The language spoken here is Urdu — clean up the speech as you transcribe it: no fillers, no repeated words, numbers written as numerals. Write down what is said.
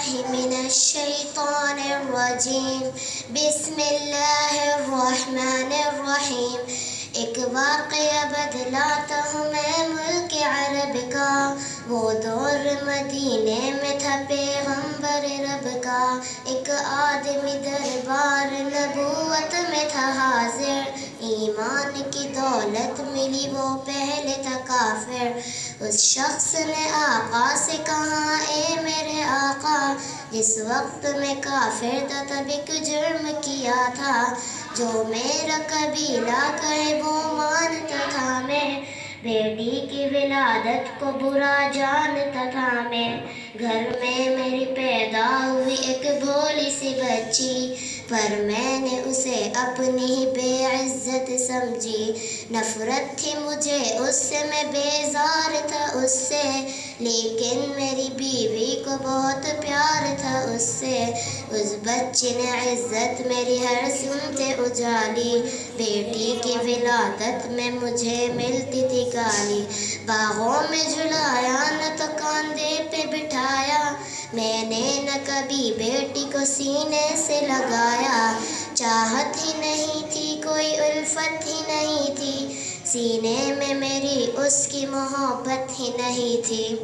من الشیطان الرجیم بسم اللہ الرحمن الرحیم۔ ایک واقعہ بدلاتا ہوں میں ملک عرب کا، وہ دور مدینے میں تھا پیغمبر رب کا۔ ایک آدمی دربار نبوت میں تھا حاضر، ایمان کی دولت ملی وہ پہلے تھا کافر۔ اس شخص نے آقا سے کہا اے میرے آقا، جس وقت میں کافر تھا تب ایک جرم کیا تھا، جو میرا قبیلہ کہے وہ مانتا تھا میں۔ بیٹی کی ولادت کو برا جانتا تھا میں۔ گھر میں میری پیدا ہوئی ایک بھولی سی بچی، پر میں نے اسے اپنی ہی بے عزت سمجھی۔ نفرت تھی مجھے اس سے، میں بیزار تھا اس سے، لیکن میری بیوی کو بہت پیار تھا اس سے۔ اس بچی نے عزت میری ہر سنتے اجالی، بیٹی کی ولادت میں مجھے ملتی تھی گالی۔ باغوں میں جھلایا نہ تو کاندھے پہ بٹھایا، میں نے نہ کبھی بیٹی کو سینے سے لگایا۔ چاہت ہی نہیں تھی کوئی الفت ہی نہیں تھی، سینے میں میری اس کی محبت ہی نہیں تھی۔